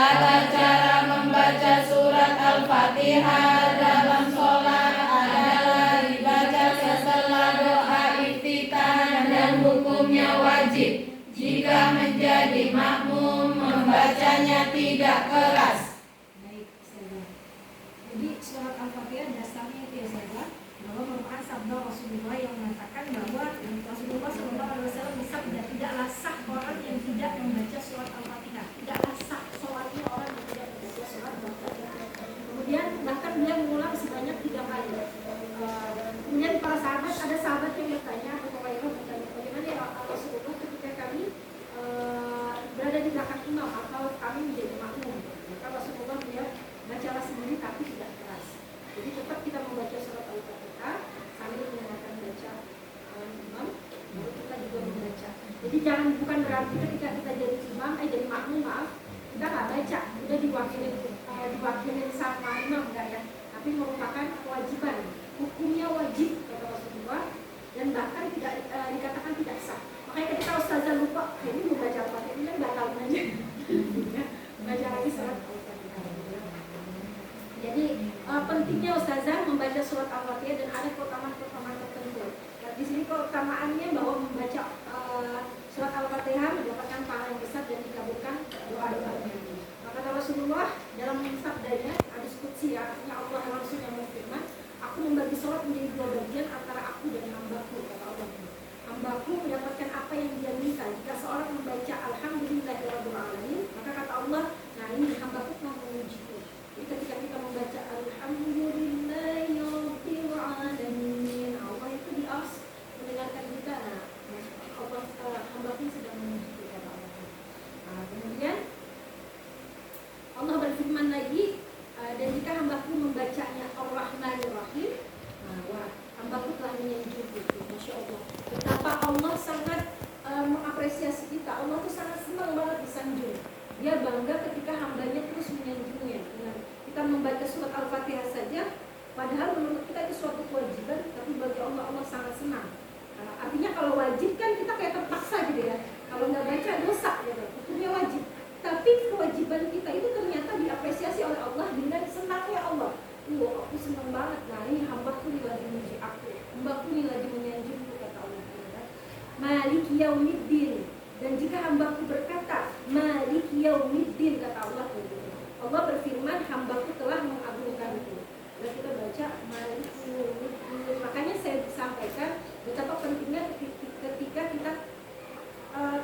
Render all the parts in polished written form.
Tata cara membaca surat Al-Fatihah dalam sholat adalah dibaca setelah doa iftitah dan hukumnya wajib. Jika menjadi makmum, membacanya tidak keras. Baik, Ustazah. Jadi surat Al-Fatihah dasarnya itu ya Ustazah, bahwa merupakan sabda Rasulullah yang mengatakan bahwa Rasulullah SAW bersabda, tidaklah sah orang yang tidak membaca surat Al-Fatihah. Tidaklah sah sholatnya orang yang tidak membaca surat Al-Fatihah. Kemudian bahkan beliau mengulang sebanyak 3 kali. Kemudian para sahabat, ada sahabat yang bertanya, Abu Hurairah bertanya, bagaimana ya Rasulullah ketika kami berada di belakang imam atau kami menjadi makmum? Maka Rasulullah beliau bacalah sendiri tapi tidak keras. Jadi tetap kita membaca surat Al-Fatihah sambil mendengarkan baca imam, baru kita juga membaca. Jadi jangan, bukan berarti ketika kita jadi imam, jadi makmum, maaf, kita nggak baca, udah diwakilin sama imam, enggak ya? Tapi merupakan kewajiban, hukumnya wajib kata Rasulullah, dan bahkan tidak dikatakan tidak sah. Makanya ketika Ustazah lupa, ini mau baca Al-Fatihah, ini batalin aja. Baca lagi surat Al-Fatihah. Jadi pentingnya Ustazah membaca surat Al-Fatihah dan ada keutamaan-keutamaan tertentu. Nah, di sini keutamaannya bahwa membaca surat Al-Fatihah mendapatkan pahala yang besar dan dikabulkan doa-doanya. Maka kata Rasulullah dalam sabdanya, hadis qudsi ya, artinya Allah langsung yang berfirman, aku membagi sholat menjadi 2 bagian antara aku dan hambaku, kata Allah. Hambaku mendapatkan apa yang dia minta. Jika seorang membaca Alhamdulillahirabbil alamin, maka kata Allah, nah ini hambaku mau mengujiku. Jadi ketika kita membaca Alhamdulillahirabbil alamin, Allah itu di aus mendengarkan kita. Nah, Allah hambaku sedang mengujiku, kata Allah. Nah, kemudian Allah berfirman lagi, dan jika hambaku membacanya Ar-Rahmanir Rahim, wah, hambaku telah menyanjungku. Masya Allah, betapa Allah sangat mengapresiasi kita. Allah tuh sangat senang banget disanjung. Dia bangga ketika hambanya terus menyanjungnya. Dengan kita membaca surat Al-Fatihah saja, padahal menurut kita itu suatu kewajiban, tapi bagi Allah, Allah sangat senang. Artinya kalau wajib kan kita kayak terpaksa gitu ya. Kalau nggak baca dosa gitu, hukumnya wajib. Tapi kewajiban kita itu ternyata diapresiasi oleh Allah dengan senangnya Allah. Aku senang banget. Nah ini hambaku nih lagi memuji aku, hambaku nih lagi menyanjungku, kata Allah. Maliki yaumiddin. Dan jika hambaku berkata Maliki yaumiddin, kata Allah, Allah berfirman hambaku telah mengagungkanku. Dan kita baca Maliki yaumiddin. Makanya saya sampaikan betapa pentingnya ketika kita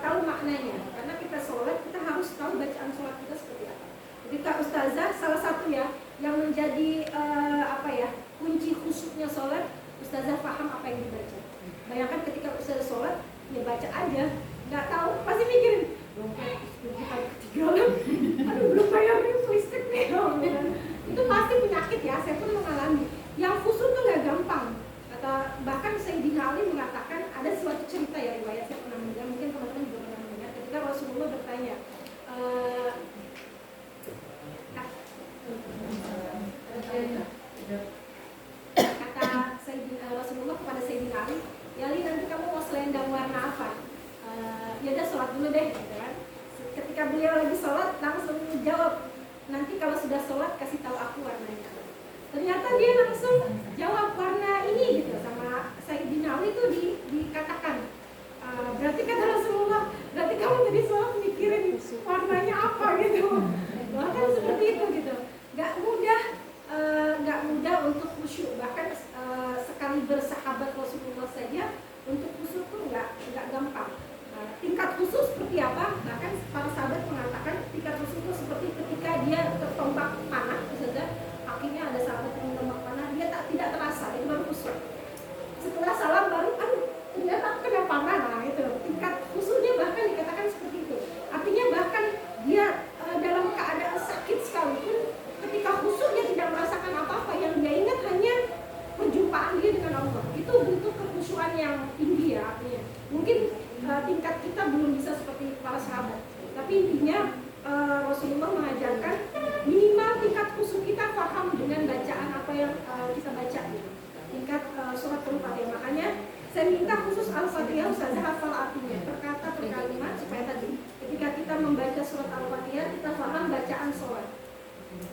tahu maknanya. Karena kita sholat, kita harus tahu bacaan sholat kita seperti apa. Ketika Ustazah, salah satu ya yang menjadi kunci khusyuknya sholat, Ustazah paham apa yang dibaca. Bayangkan ketika Ustazah sholat, ya baca aja, nggak tahu, pasti mikirin dompet kita ketinggalan, aduh belum bayar nih listrik nih. Itu pasti penyakit ya, saya pun mengalami. Yang khusyuk tuh nggak gampang. Bahkan Sayyidina Ali mengatakan, ada suatu cerita ya, riwayat saya pernah mendengar, mungkin teman-teman juga pernah mendengar, ketika Rasulullah bertanya, kata Sayyidina Rasulullah kepada Sayyidina Ali, ya Ali, nanti kamu mau selendang warna apa? Ya udah sholat dulu deh, gitu kan. Ketika beliau lagi sholat, langsung jawab, nanti kalau sudah sholat kasih tahu aku warnanya. Ternyata dia langsung jawab warna ini gitu. Sama Sayyidina Ali itu dikatakan, berarti kata Rasulullah, berarti kamu tadi sholat mikirin warnanya apa gitu. Bahkan seperti itu gitu. Gak mudah untuk khusyuk. Bahkan sekali bersahabat Rasulullah saja untuk khusyuk tuh nggak gampang. Tingkat khusus seperti apa? Bahkan para sahabat mengatakan tingkat khusus itu seperti ketika dia tertompak panah, misalnya akhirnya ada sahabat yang tertompak panah, dia tidak terasa, itu baru khusyuk. Setelah salam baru, ternyata aku kena panah, nah itu tingkat khususnya bahkan dikatakan seperti itu. Artinya bahkan dia dalam keadaan sakit sekalipun, ketika khusyuk dia tidak merasakan apa-apa, yang dia ingat hanya perjumpaan dia dengan Allah. Itu bentuk kekhusyuan yang tinggi ya, artinya. Mungkin tingkat kita belum bisa seperti para sahabat, tapi intinya Rasulullah mengajarkan minimal tingkat khusyuk kita paham dengan bacaan apa yang kita baca gitu. Tingkat surat Al-Fatihah. Makanya saya minta khusus Al-Fatihah Ustazah hafal artinya per kata per kalimat, supaya tadi ketika kita kita membaca surat Al-Fatihah, kita paham bacaan sholat.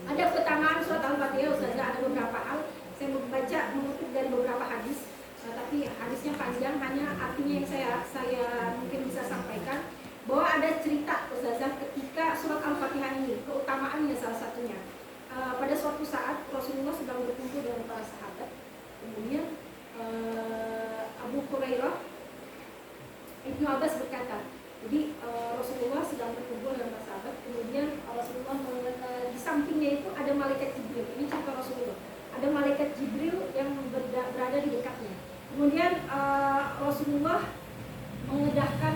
Ada keutamaan surat Al-Fatihah, Ustazah, ada beberapa hal. Saya membaca mengutip dari beberapa hadis, tapi hadisnya panjang, hanya artinya yang saya mungkin bisa sampaikan. Bahwa ada cerita, Ustazah, ketika surat Al-Fatihah ini, keutamaannya salah satunya. Pada suatu saat Rasulullah sedang berkumpul dengan para sahabat. Kemudian Abu Hurairah, Ibnu Abbas berkata, jadi Rasulullah sedang berkumpul dengan para sahabat. Kemudian Rasulullah di sampingnya itu ada malaikat Jibril. Ini cerita Rasulullah. Ada malaikat Jibril yang berada di dekatnya. Kemudian Rasulullah mengedahkan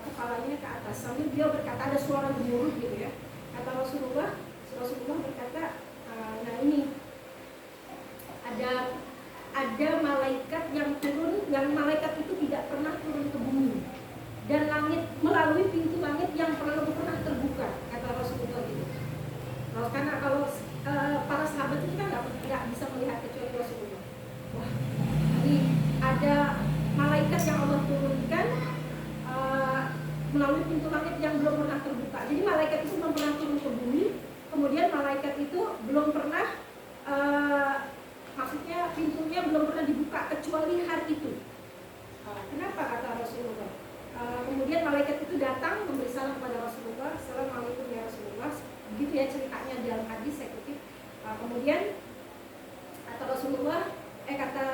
kepalanya ke atas sambil beliau berkata, ada suara gemuruh gitu ya. Kata Rasulullah berkata, nah ini ada malaikat yang turun, yang malaikat itu tidak pernah turun ke bumi, dan langit melalui pintu langit yang belum pernah terbuka, kata Rasulullah gitu. Karena kalau para sahabat itu kan nggak bisa melihat kecuali Rasulullah. Wah, jadi ada malaikat yang Allah turunkan melalui pintu langit yang belum pernah terbuka. Jadi malaikat itu belum pernah turun ke bumi. Kemudian malaikat itu belum pernah, maksudnya pintunya belum pernah dibuka kecuali hari itu. Kenapa, kata Rasulullah? Kemudian malaikat itu datang memberi salam kepada Rasulullah. Assalamualaikum ya Rasulullah. Begitu ya ceritanya dalam hadis, saya kutip. Kemudian